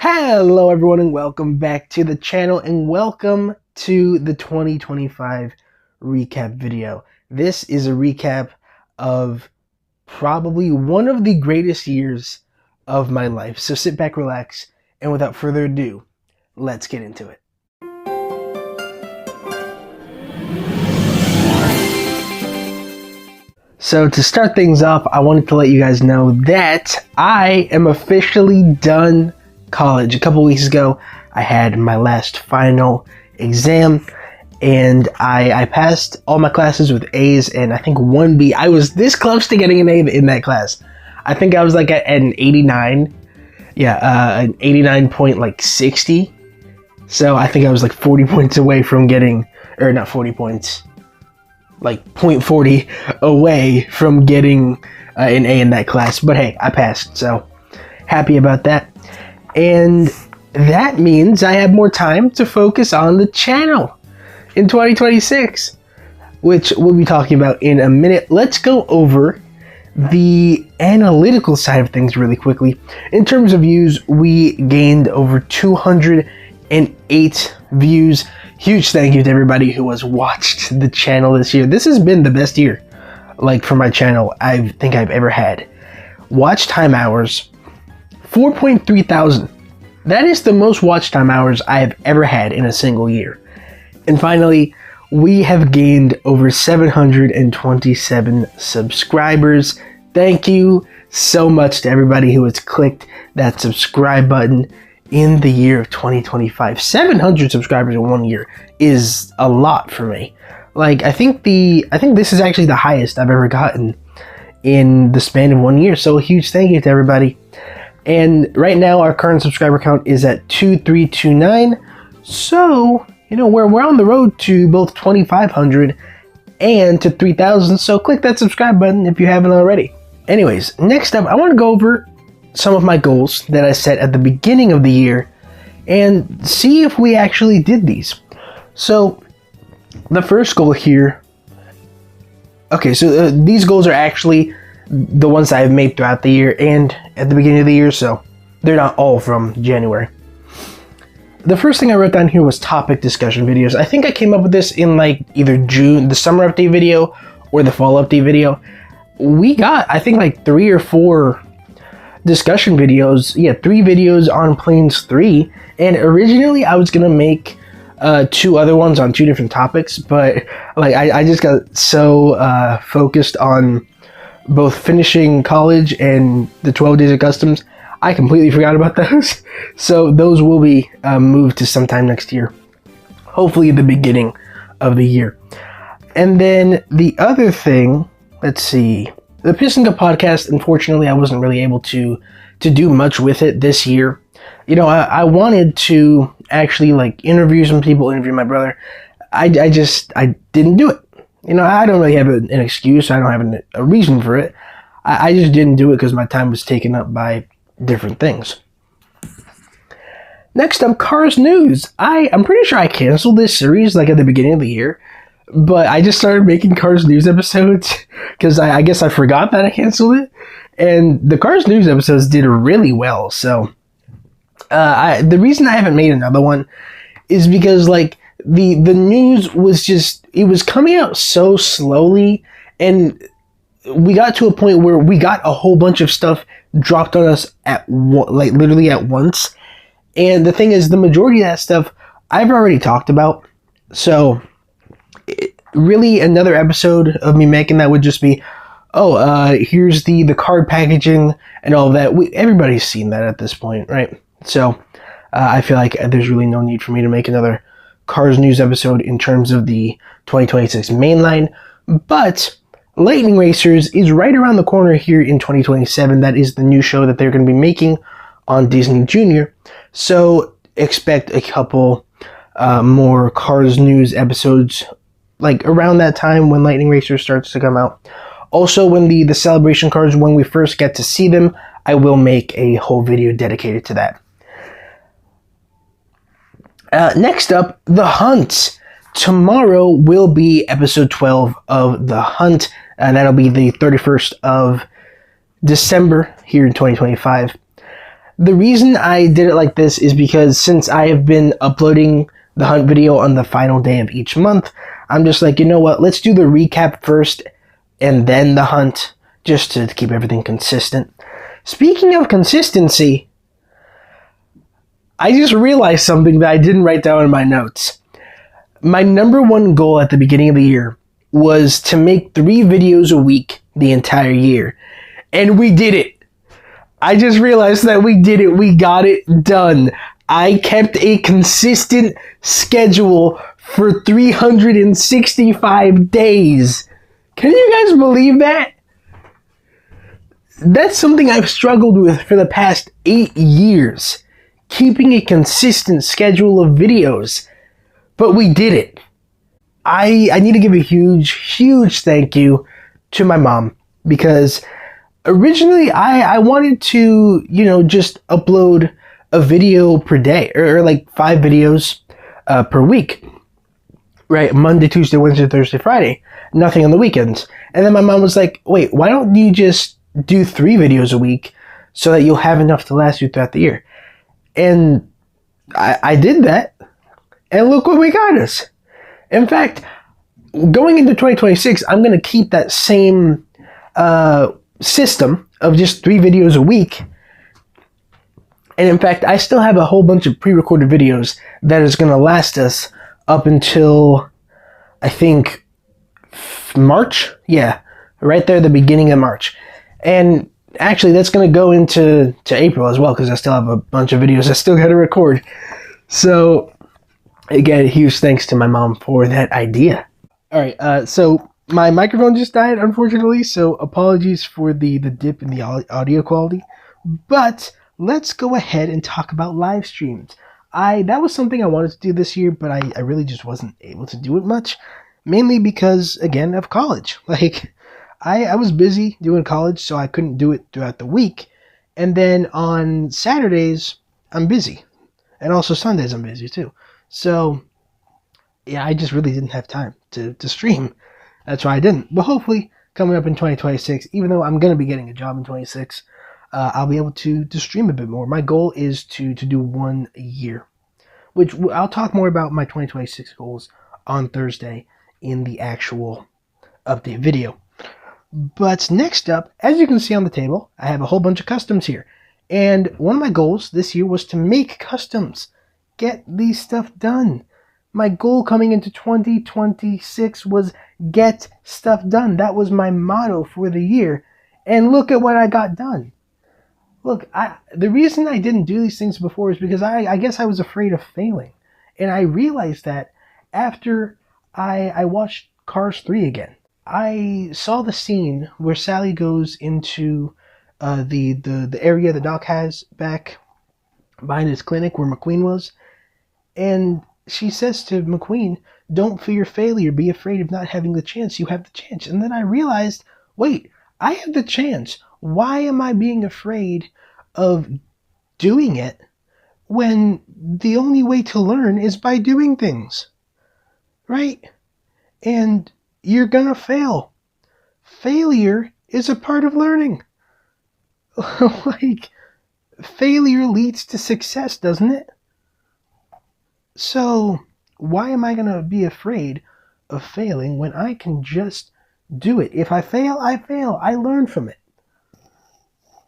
Hello everyone and welcome back to the channel and welcome to the 2025 recap video. This is a recap of probably one of the greatest years of my life. So sit back, relax, and without further ado, let's get into it. So to start things off, I wanted to let you guys know that I am officially done college. A couple weeks ago, I had my last final exam, and I passed all my classes with A's and I think one B. I was this close to getting an A in that class. I think I was like at an 89. Yeah, an 89.60. So I think I was like 40 points away from getting, or not 40 points, like 0.40 away from getting an A in that class. But hey, I passed, so happy about that. And that means I have more time to focus on the channel in 2026, which we'll be talking about in a minute. Let's go over the analytical side of things really quickly. In terms of views, we gained over 208 views. Huge thank you to everybody who has watched the channel this year. This has been the best year, like, for my channel I think I've ever had. Watch time hours, 4.3 thousand. That is the most watch time hours I have ever had in a single year. And finally, we have gained over 727 subscribers. Thank you so much to everybody who has clicked that subscribe button in the year of 2025. 700 subscribers in 1 year is a lot for me. Like, I think this is actually the highest I've ever gotten in the span of 1 year. So a huge thank you to everybody. And right now our current subscriber count is at 2329. So, you know, we're on the road to both 2,500 and to 3,000. So click that subscribe button if you haven't already. Anyways, next up, I want to go over some of my goals that I set at the beginning of the year and see if we actually did these. So the first goal here, okay, so these goals are actually the ones I've made throughout the year and at the beginning of the year, so they're not all from January. The first thing I wrote down here was topic discussion videos. I think I came up with this in like either June, the summer update video, or the fall update video. We got, I think, like 3 or 4 discussion videos. Yeah, 3 videos on Planes 3, and originally I was gonna make 2 other ones on 2 different topics, but like I just got so focused on both finishing college and the 12 days of customs, I completely forgot about those. So those will be moved to sometime next year, hopefully the beginning of the year. And then the other thing, let's see, the Piston Cup podcast, unfortunately I wasn't really able to do much with it this year. You know, I wanted to actually like interview some people, interview my brother. I didn't do it. You know, I don't really have an excuse. I don't have a reason for it. I just didn't do it because my time was taken up by different things. Next up, Cars News. I'm pretty sure I canceled this series like at the beginning of the year, but I just started making Cars News episodes because I guess I forgot that I canceled it. And the Cars News episodes did really well. So the reason I haven't made another one is because like the news was just, it was coming out so slowly, and we got to a point where we got a whole bunch of stuff dropped on us like literally at once. And the thing is, the majority of that stuff I've already talked about. So really another episode of me making that would just be, here's the card packaging and all of that. Everybody's seen that at this point, right? So I feel like there's really no need for me to make another Cars News episode in terms of the 2026 mainline. But Lightning Racers is right around the corner here in 2027. That is the new show that they're going to be making on Disney Junior. So expect a couple more Cars News episodes like around that time when Lightning Racers starts to come out. Also, when the celebration cars, when we first get to see them, I will make a whole video dedicated to that. Next up, The Hunt. Tomorrow will be episode 12 of The Hunt, and that'll be the 31st of December here in 2025. The reason I did it like this is because since I have been uploading the hunt video on the final day of each month, I'm just like, you know what, let's do the recap first and then the hunt, just to keep everything consistent. Speaking of consistency, I just realized something that I didn't write down in my notes. My number one goal at the beginning of the year was to make 3 videos a week the entire year. And we did it. I just realized that we did it. We got it done. I kept a consistent schedule for 365 days. Can you guys believe that? That's something I've struggled with for the past 8 years. Keeping a consistent schedule of videos. But we did it. I need to give a huge thank you to my mom, because originally I wanted to, just upload a video per day, or like 5 videos per week, right? Monday, Tuesday, Wednesday, Thursday, Friday, nothing on the weekends. And then my mom was like, wait, why don't you just do 3 videos a week so that you'll have enough to last you throughout the year? And I did that, and look what we got us. In fact, going into 2026, I'm going to keep that same system of just 3 videos a week. And in fact, I still have a whole bunch of pre-recorded videos that is going to last us up until, I think, March? Yeah, right there at the beginning of March. And actually, that's going to go into April as well, because I still have a bunch of videos I still got to record. So, again, huge thanks to my mom for that idea. All right, so my microphone just died, unfortunately, so apologies for the dip in the audio quality. But let's go ahead and talk about live streams. That was something I wanted to do this year, but I really just wasn't able to do it much, mainly because, again, of college. Like, I was busy doing college, so I couldn't do it throughout the week. And then on Saturdays, I'm busy. And also Sundays, I'm busy too. So, yeah, I just really didn't have time to stream. That's why I didn't. But hopefully, coming up in 2026, even though I'm going to be getting a job in 26, I'll be able to stream a bit more. My goal is to do 1 a year, which I'll talk more about my 2026 goals on Thursday in the actual update video. But next up, as you can see on the table, I have a whole bunch of customs here. And one of my goals this year was to make customs. Get these stuff done. My goal coming into 2026 was get stuff done. That was my motto for the year. And look at what I got done. Look, the reason I didn't do these things before is because I guess I was afraid of failing. And I realized that after I watched Cars 3 again. I saw the scene where Sally goes into the area the doc has back behind his clinic where McQueen was. And she says to McQueen, don't fear failure, be afraid of not having the chance. You have the chance. And then I realized, wait, I have the chance. Why am I being afraid of doing it when the only way to learn is by doing things? Right? And you're gonna fail. Failure is a part of learning. Like, failure leads to success, doesn't it? So, why am I gonna be afraid of failing when I can just do it? If I fail, I fail. I learn from it.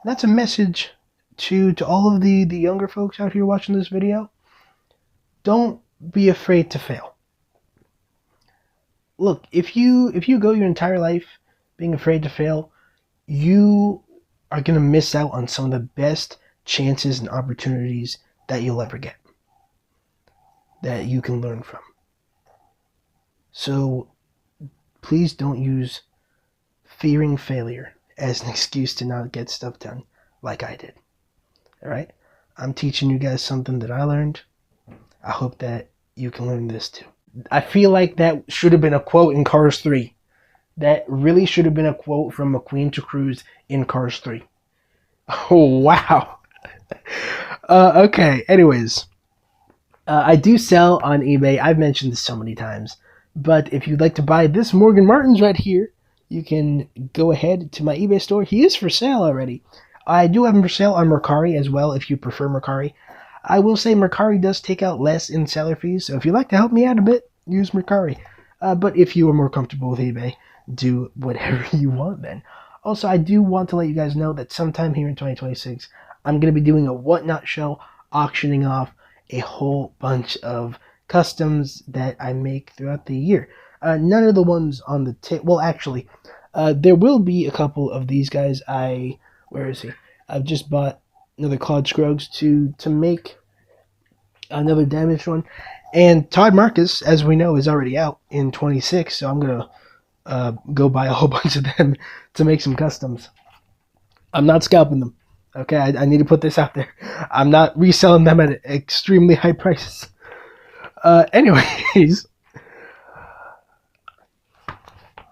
That's a message to all of the younger folks out here watching this video. Don't be afraid to fail. Look, if you go your entire life being afraid to fail, you are going to miss out on some of the best chances and opportunities that you'll ever get, that you can learn from. So please don't use fearing failure as an excuse to not get stuff done like I did. All right? I'm teaching you guys something that I learned. I hope that you can learn this too. I feel like that should have been a quote in Cars 3. That really should have been a quote from McQueen to Cruz in Cars 3. Oh, wow. Okay, anyways. I do sell on eBay. I've mentioned this so many times. But if you'd like to buy this Morgan Martins right here, you can go ahead to my eBay store. He is for sale already. I do have them for sale on Mercari as well if you prefer Mercari. I will say Mercari does take out less in seller fees, so if you'd like to help me out a bit, use Mercari. But if you are more comfortable with eBay, do whatever you want then. Also, I do want to let you guys know that sometime here in 2026, I'm going to be doing a Whatnot show, auctioning off a whole bunch of customs that I make throughout the year. None of the ones on the tip. Well, actually, there will be a couple of these guys. Where is he? I've just bought another Claude Scruggs to make another damaged one. And Todd Marcus, as we know, is already out in 26, so I'm going to go buy a whole bunch of them to make some customs. I'm not scalping them. Okay, I need to put this out there. I'm not reselling them at extremely high prices. Anyways,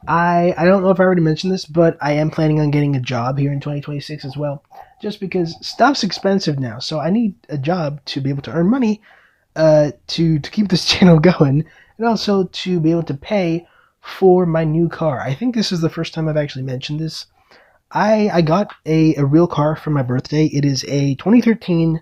I don't know if I already mentioned this, but I am planning on getting a job here in 2026 as well. Just because stuff's expensive now, so I need a job to be able to earn money to keep this channel going, and also to be able to pay for my new car. I think this is the first time I've actually mentioned this. I got a real car for my birthday. It is a 2013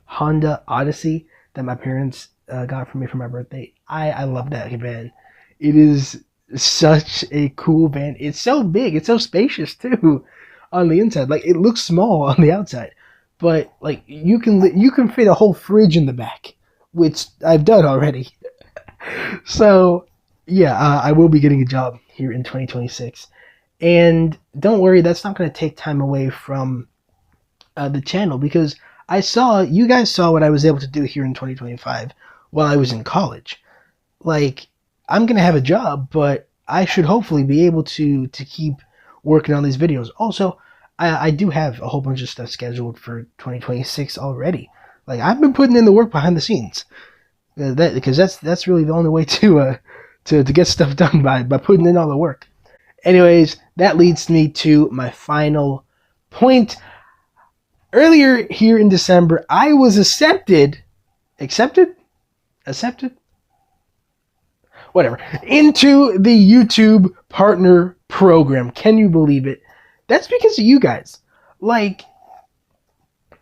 Honda Odyssey that my parents got for me for my birthday. I love that van. It is such a cool van. It's so big. It's so spacious too on the inside. Like, it looks small on the outside, but like you can fit a whole fridge in the back, which I've done already. So yeah, I will be getting a job here in 2026. And don't worry, that's not going to take time away from the channel, because you guys saw what I was able to do here in 2025 while I was in college. Like, I'm going to have a job, but I should hopefully be able to keep working on these videos. Also, I do have a whole bunch of stuff scheduled for 2026 already. Like, I've been putting in the work behind the scenes. Because that's really the only way to get stuff done, by putting in all the work. Anyways, that leads me to my final point. Earlier here in December, I was accepted, whatever, into the YouTube Partner Program. Can you believe it? That's because of you guys. Like,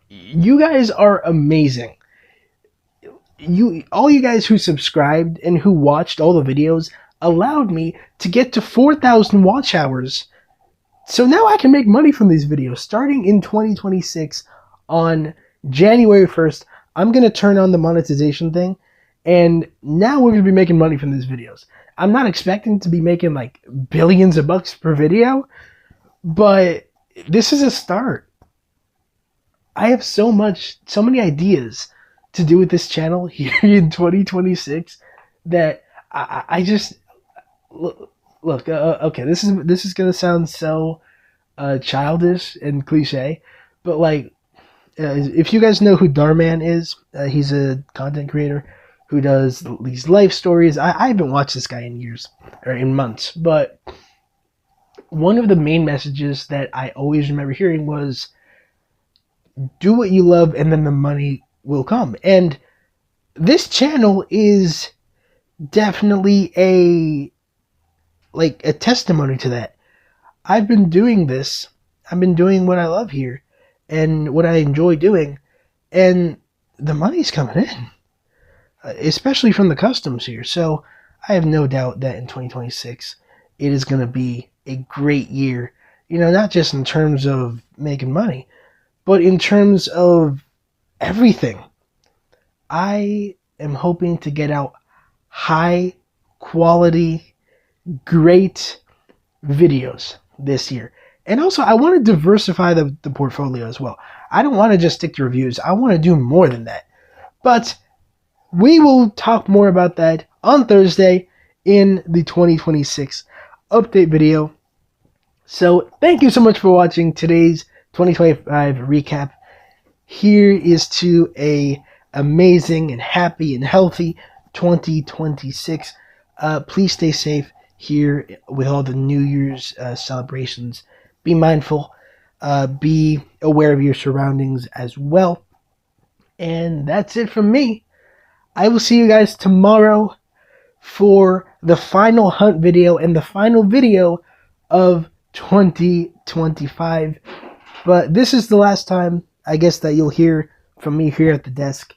you guys are amazing. All you guys who subscribed and who watched all the videos allowed me to get to 4,000 watch hours. So now I can make money from these videos. Starting in 2026 on January 1st, I'm going to turn on the monetization thing, and now we're going to be making money from these videos. I'm not expecting to be making like billions of bucks per video, but this is a start. I have so many ideas to do with this channel here in 2026 that I just look. Okay, this is gonna sound so childish and cliche, but like, if you guys know who Darman is, he's a content creator who does these life stories. I haven't watched this guy in years or in months, but one of the main messages that I always remember hearing was, do what you love and then the money will come. And this channel is definitely a testimony to that. I've been doing this. I've been doing what I love here and what I enjoy doing, and the money's coming in, especially from the customs here. So I have no doubt that in 2026 it is going to be a great year. You know, not just in terms of making money, but in terms of everything. I am hoping to get out high quality, great videos this year. And also, I want to diversify the portfolio as well. I don't want to just stick to reviews. I want to do more than that. But we will talk more about that on Thursday in the 2026 update video. So thank you so much for watching today's 2025 recap. Here is to a amazing and happy and healthy 2026. Please stay safe here with all the New Year's celebrations. Be mindful. Be aware of your surroundings as well. And that's it from me. I will see you guys tomorrow for the final hunt video and the final video of 2025. But this is the last time, I guess, that you'll hear from me here at the desk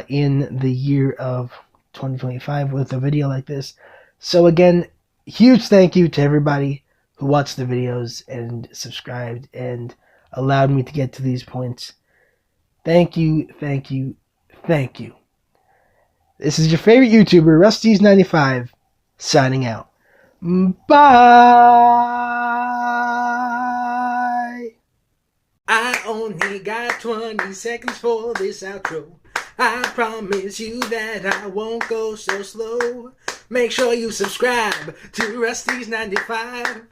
in the year of 2025 with a video like this. So again, huge thank you to everybody who watched the videos and subscribed and allowed me to get to these points. Thank you, thank you, thank you. This is your favorite YouTuber, Rusty's95, signing out. Bye! I only got 20 seconds for this outro. I promise you that I won't go so slow. Make sure you subscribe to Rusty's95.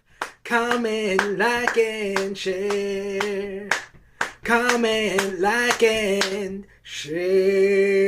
Comment, like, and share. Comment, like, and share.